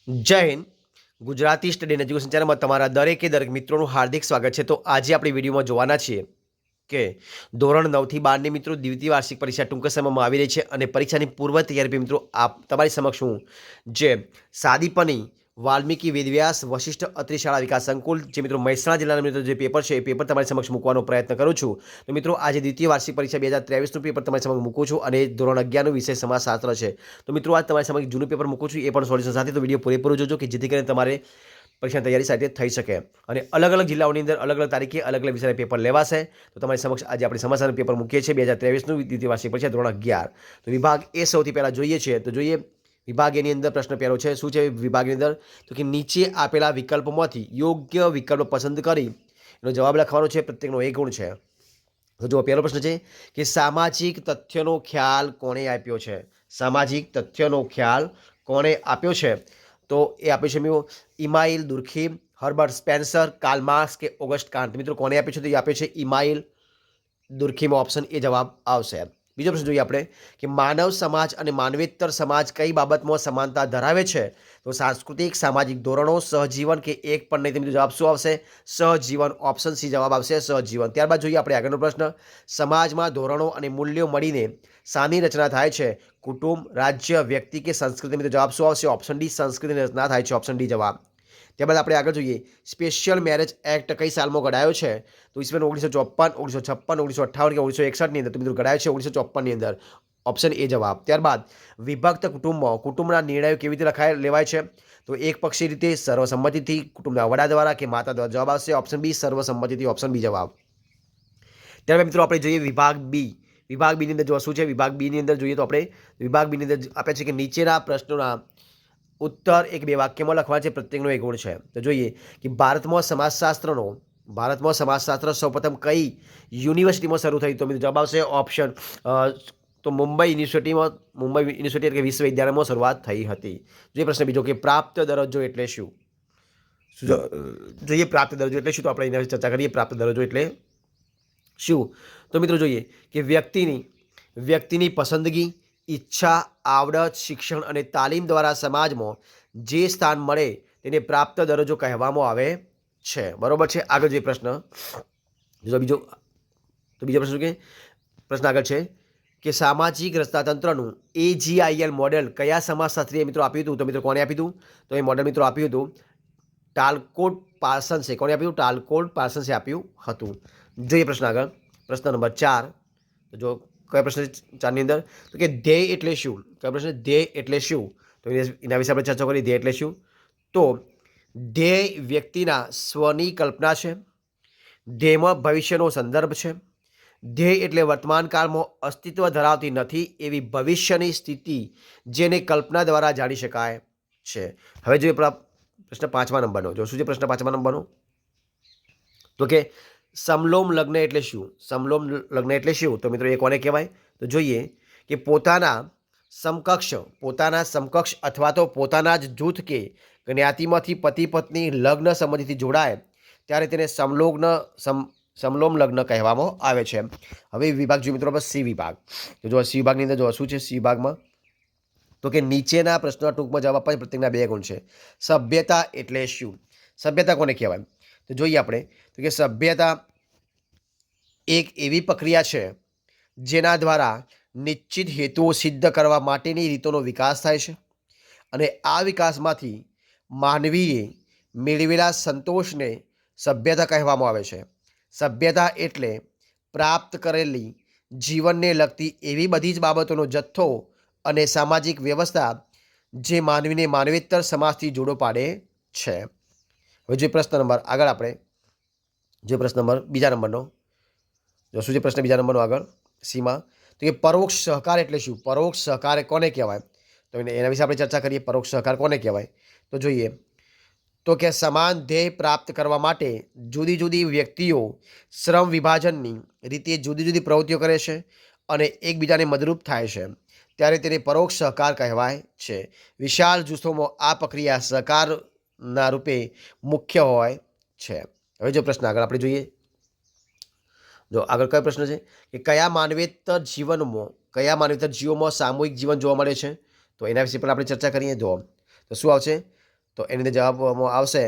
જય Hind. Gujarati study and education ચેનલમાં તમારા દરેક મિત્રોનું હાર્દિક સ્વાગત છે. તો આજે આપણે વિડીયોમાં જોવાના છીએ કે ધોરણ 9 થી 12ની મિત્રો દ્વિતીય વાર્ષિક પરીક્ષા ટૂંક સમયમાં આવી રહી છે અને પરીક્ષાની પૂર્વ તૈયારી મિત્રો તમારી સમક્ષ હું જે સાદીપની વાલ્મીકી વેદવ્યાસ વશિષ્ઠ અત્રિ શાળા વિકાસ સંકુલ જે મિત્રો મહેસાણા જિલ્લાના મિત્રો જે પેપર છે એ પેપર તમારી સમક્ષ મૂકવાનો પ્રયત્ન કરું છું. તો મિત્રો આજે દ્વિતીય વાર્ષિક પરીક્ષા 2023નું પેપર તમારી સમક્ષ મૂકું છું અને ધોરણ 11નો વિષય સમાજશાસ્ત્ર છે. તો મિત્રો આજ તમારી સમક્ષ જૂનું પેપર મૂકું છું એ પણ સોલ્યુશન સાથે. તો વિડીયો પૂરેપૂરો જોજો કે જેથી કરીને તમારે પરીક્ષાની તૈયારી સાથે થઈ શકે. અને અલગ અલગ જિલ્લાઓની અંદર અલગ અલગ તારીખે અલગ અલગ વિષયના પેપર લેવાશે. તો તમારી સમક્ષ આજે આપણે સમાચારનું પેપર મૂકીએ છીએ 2023નું દ્વિતીય વાર્ષિક પરીક્ષા ધોરણ 11. તો વિભાગ એ સૌથી પહેલાં જોઈએ છે. તો જોઈએ વિભાગ એની અંદર પ્રશ્ન પહેલો છે. શું છે વિભાગની અંદર? તો કે નીચે આપેલા વિકલ્પોમાંથી યોગ્ય વિકલ્પ પસંદ કરી એનો જવાબ લખવાનો છે. પ્રત્યેકનો 1 ગુણ છે. તો જો પહેલો પ્રશ્ન છે કે સામાજિક તથ્યનો ખ્યાલ કોણે આપ્યો છે? સામાજિક તથ્યનો ખ્યાલ કોણે આપ્યો છે? તો એ આપ્યો છે મિત્રો ઇમાઇલ દુર્ખી, હર્બર્ટ સ્પેન્સર, કાર્લ માર્ક્સ કે ઓગસ્ટ કાન્ટ. મિત્રો કોણે આપ્યો છે? તો એ આપ્યો છે ઇમાઇલ દુર્ખીમાં. ઓપ્શન એ જવાબ આવશે. બીજો પ્રશ્ન જોઈએ આપણે કે માનવ સમાજ અને માનવેતર સમાજ કઈ બાબતમાં સમાનતા ધરાવે છે? તો સાંસ્કૃતિક સામાજિક ધોરણો, સહજીવન કે એક પણ નહીં. મિત્રો જવાબ શું આવશે? સહજીવન. ઓપ્શન સી જવાબ આવશે, સહજીવન. ત્યારબાદ જોઈએ આપણે આગળનો પ્રશ્ન. સમાજમાં ધોરણો અને મૂલ્યો મળીને શાની રચના થાય છે? કુટુંબ, રાજ્ય, વ્યક્તિ કે સંસ્કૃતિ. મિત્રો જવાબ શું આવશે? ઓપ્શન ડી સંસ્કૃતિની રચના થાય છે. ઓપ્શન ડી જવાબ. ત્યારબાદ આપણે આગળ જોઈએ સ્પેશિયલ મેરેજ એક્ટ કઈ સાલમાં ઘડાયો છે? તો ઈસવીસન 1954, 1956, 1958 કે 1961ની અંદર. તો મિત્રો ઘડાયો છે 1954ની અંદર. ઓપ્શન એ જવાબ. ત્યારબાદ વિભક્ત કુટુંબમાં કુટુંબના નિર્ણયો કેવી રીતે લેવાય છે? તો એક પક્ષી રીતે, સર્વસંમતિથી, કુટુંબના વડા દ્વારા કે માતા દ્વારા. જવાબ આવશે ઓપ્શન બી સર્વસંમતિથી. ઓપ્શન બી જવાબ. ત્યારબાદ મિત્રો આપણે જોઈએ વિભાગ બી. વિભાગ બીની અંદર જો શું છે વિભાગ બીની અંદર જોઈએ તો આપણે વિભાગ બીની અંદર આપે છે કે નીચેના પ્રશ્નોના ઉત્તર 1-2 વાક્યમાં લખવા છે. પ્રત્યેકનો 1 ગુણ છે. તો જોઈએ કે ભારતમાં સમાજશાસ્ત્ર સૌપ્રથમ કઈ યુનિવર્સિટીમાં શરૂ થઈ? તો મિત્રો જવાબ આવશે ઓપ્શન તો મુંબઈ યુનિવર્સિટી એટલે કે વિશ્વવિદ્યાલયમાં શરૂઆત થઈ હતી. જોઈએ પ્રશ્ન બીજો કે પ્રાપ્ત દરજ્જો એટલે શું? જોઈએ પ્રાપ્ત દરજ્જો એટલે શું? તો આપણે એના વિશે ચર્ચા કરીએ. પ્રાપ્ત દરજ્જો એટલે શું? તો મિત્રો જોઈએ કે વ્યક્તિની પસંદગી, ઈચ્છા, આવડત, શિક્ષણ અને તાલીમ દ્વારા સમાજમાં જે સ્થાન મળે તેને પ્રાપ્ત દરજ્જો કહેવામાં આવે છે. બરોબર છે. આગળ જે પ્રશ્ન બીજો પ્રશ્ન કે પ્રશ્ન આગળ છે કે સામાજિક રચનાતંત્રનું AGIL મોડેલ કયા સમાજશાસ્ત્રીએ મિત્રો આપ્યું હતું? તો મિત્રો કોને આપ્યું હતું? તો એ મોડેલ મિત્રો આપ્યું હતું ટાલકોટ પાર્સન્સે. કોને આપ્યું? ટાલકોટ પાર્સન્સે આપ્યું હતું. જોઈએ પ્રશ્ન આગળ. પ્રશ્ન નંબર 4. તો જો કયો પ્રશ્ન 4ની અંદર? તો કે ધ્યેય એટલે શું? કયો પ્રશ્ન? ધ્યેય એટલે શું? તો એના વિશે આપણે ચર્ચા કરી. ધ્યેય એટલે શું? તો ધ્યેય વ્યક્તિના સ્વની કલ્પના છે. ધ્યેયમાં ભવિષ્યનો સંદર્ભ છે. ધ્યેય એટલે વર્તમાન કાળમાં અસ્તિત્વ ધરાવતી નથી એવી ભવિષ્યની સ્થિતિ જેને કલ્પના દ્વારા જાણી શકાય છે. હવે જોઈએ પ્રશ્ન 5મા નંબરનો. જો શું છે પ્રશ્ન 5મા નંબરનો? તો કે સમલોમ લગ્ન એટલે શું? સમલોમ લગ્ન એટલે શું? તો મિત્રો એ કોને કહેવાય? તો જોઈએ કે પોતાના સમકક્ષ અથવા તો પોતાના જ જૂથ કે જ્ઞાતિમાંથી પતિ પત્ની લગ્ન સંબંધીથી જોડાય ત્યારે તેને સમલોમ લગ્ન કહેવામાં આવે છે. હવે વિભાગ જોઈએ મિત્રો સી વિભાગ. તો જો સી વિભાગની અંદર જો શું છે સી વિભાગમાં? તો કે નીચેના પ્રશ્નના ટૂંકમાં જવાબ આપવા પ્રત્યેકના 2 ગુણ છે. સભ્યતા એટલે શું? સભ્યતા કોને કહેવાય? તો જોઈએ આપણે તો કે સભ્યતા એક એવી પ્રક્રિયા છે જેના દ્વારા નિશ્ચિત હેતુઓ સિદ્ધ કરવા માટેની રીતોનો વિકાસ થાય છે અને આ વિકાસમાંથી માનવીએ મેળવેલા સંતોષને સભ્યતા કહેવામાં આવે છે. સભ્યતા એટલે પ્રાપ્ત કરેલી જીવનને લગતી એવી બધી જ બાબતોનો જથ્થો અને સામાજિક વ્યવસ્થા જે માનવીને માનવેતર સમાજથી જોડો પાડે છે. હવે જે પ્રશ્ન નંબર આગળ આપણે જે પ્રશ્ન નંબર બીજા નંબરનો જો શું છે પ્રશ્ન બીજા નંબરનો આગળ સીમાં? તો કે પરોક્ષ સહકાર એટલે શું? પરોક્ષ સહકાર કોને કહેવાય? તો એના વિશે આપણે ચર્ચા કરીએ. પરોક્ષ સહકાર કોને કહેવાય? તો જોઈએ તો કે સમાન ધ્યેય પ્રાપ્ત કરવા માટે જુદી જુદી વ્યક્તિઓ શ્રમ વિભાજનની રીતે જુદી જુદી પ્રવૃત્તિઓ કરે છે અને એકબીજાને મદદરૂપ થાય છે ત્યારે તેને પરોક્ષ સહકાર કહેવાય છે. વિશાળ જૂથોમાં આ પ્રક્રિયા સહકારના રૂપે મુખ્ય હોય છે. હવે જો પ્રશ્ન આગળ આપણે જોઈએ. જો આગળ કયો પ્રશ્ન છે કે કયા માનવેતર જીવોમાં સામૂહિક જીવન જોવા મળે છે? તો એના વિશે પણ આપણે ચર્ચા કરીએ. જો તો શું આવશે? તો એની અંદર જવાબમાં આવશે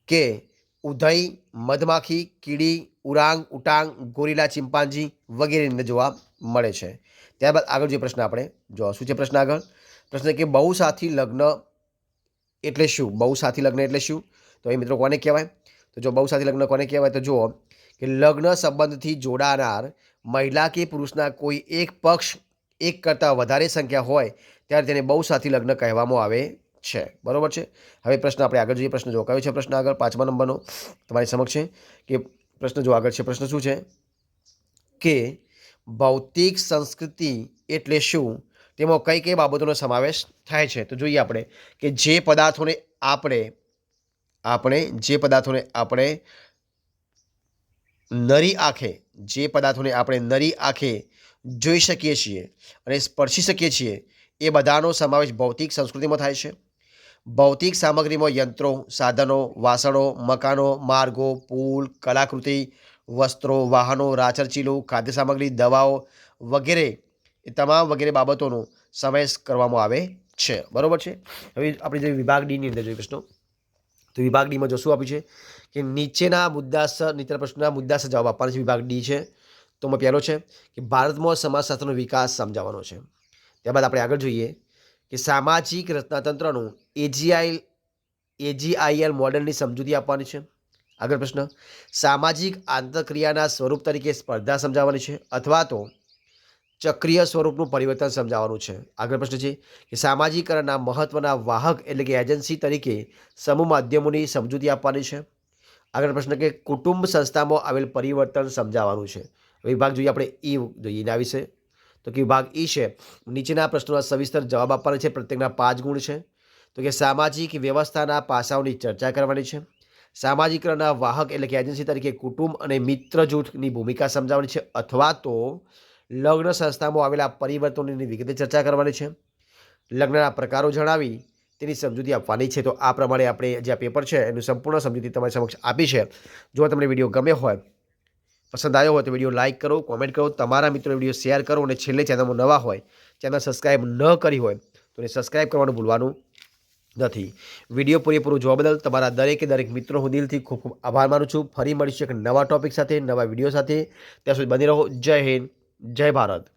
કે ઉધઈ, મધમાખી, કીડી, ઉરાંગ, ઉટાંગ, ગોરીલા, ચિમ્પાન્જી વગેરેની અંદર જોવા મળે છે. ત્યારબાદ આગળ જે પ્રશ્ન આપણે જો શું છે પ્રશ્ન આગળ પ્રશ્ન કે બહુસાથી લગ્ન એટલે શું? બહુસાથી લગ્ન એટલે શું? તો એ મિત્રો કોને કહેવાય? તો જો બહુસાથી લગ્ન કોને કહેવાય? તો જુઓ કે લગ્ન સંબંધથી જોડાનાર મહિલા કે પુરુષના કોઈ એક પક્ષ એક કરતાં વધારે સંખ્યા હોય ત્યારે તેને બહુસાથી લગ્ન કહેવામાં આવે છે. બરોબર છે. હવે પ્રશ્ન આપણે આગળ જોઈએ. પ્રશ્ન જો કયો છે પ્રશ્ન આગળ 5મા નંબરનો તમારી સમક્ષ છે કે પ્રશ્ન જો આગળ છે. પ્રશ્ન શું છે કે ભૌતિક સંસ્કૃતિ એટલે શું? તેમાં કઈ કઈ બાબતોનો સમાવેશ થાય છે? તો જોઈએ આપણે કે જે પદાર્થોને આપણે નરી આંખે જોઈ શકીએ છીએ અને સ્પર્શી શકીએ છીએ એ બધાનો સમાવેશ ભૌતિક સંસ્કૃતિમાં થાય છે. ભૌતિક સામગ્રીમાં યંત્રો, સાધનો, વાસણો, મકાનો, માર્ગો, પુલ, કલાકૃતિ, વસ્ત્રો, વાહનો, રાચરચીલો, ખાદ્ય સામગ્રી, દવાઓ વગેરે એ તમામ વગેરે બાબતોનો સમાવેશ કરવામાં આવે છે. બરોબર છે. હવે આપણે જે વિભાગ ડીની અંદર જોઈએ પ્રશ્નો, તો વિભાગ ડીમાં જો શું આપ્યું છે કે નીચેના પ્રશ્નના મુદ્દાસર જવાબ આપવાનો છે. વિભાગ ડી છે તો પહેલો છે કે ભારતમાં સમાજશાસ્ત્રનો વિકાસ સમજાવવાનો છે. ત્યારબાદ આપણે આગળ જોઈએ કે સામાજિક રચનાતંત્રનું એજીઆઈએલ મોડેલની સમજૂતી આપવાની છે. આગળ પ્રશ્ન સામાજિક આંતરક્રિયાના સ્વરૂપ તરીકે સ્પર્ધા સમજાવવાની છે અથવા તો ચક્રીય સ્વરૂપનું પરિવર્તન સમજાવવાનું છે. આગળ પ્રશ્ન છે કે સામાજિકરણના મહત્વના વાહક એટલે કે એજન્સી તરીકે સમૂહ માધ્યમોની સમજૂતી આપવાની છે. આગળ પ્રશ્ન કે કુટુંબ સંસ્થામાં આવેલ પરિવર્તન સમજાવવાનું છે. વિભાગ જોઈએ આપણે ઈ જોઈએ એના વિશે, તો કે વિભાગ ઈ છે નીચેના પ્રશ્નોના સવિસ્તર જવાબ આપવાના છે. પ્રત્યેકના 5 ગુણ છે. તો કે સામાજિક વ્યવસ્થાના પાસાઓની ચર્ચા કરવાની છે. સામાજિકરણના વાહક એટલે કે એજન્સી તરીકે કુટુંબ અને મિત્ર જૂથની ભૂમિકા સમજાવવાની છે અથવા તો લગ્ન સંસ્થામાં આવેલા પરિવર્તનોની વિગતે ચર્ચા કરવાની છે. લગ્નના પ્રકારો જણાવી તેની સમજૂતી આપવાની છે. તો આ પ્રમાણે આપણે જે આ પેપર છે એનું સંપૂર્ણ સમજૂતી તમારી સમક્ષ આપી છે. જો તમને વિડીયો ગમ્યો હોય, પસંદ આવ્યો હોય તો વિડીયો લાઇક કરો, કોમેન્ટ કરો, તમારા મિત્રો વિડીયો શેર કરો અને છેલ્લે ચેનલમાં નવા હોય, ચેનલ સબસ્ક્રાઈબ ન કરી હોય તો એને સબસ્ક્રાઈબ કરવાનું ભૂલવાનું નથી. વિડીયો પૂરેપૂરો જોવા બદલ તમારા દરેક મિત્રો હું દિલથી ખૂબ ખૂબ આભાર માનું છું. ફરી મળીશું એક નવા ટોપિક સાથે, નવા વિડીયો સાથે. ત્યાં સુધી બની રહો. જય હિન્દ, જય ભારત.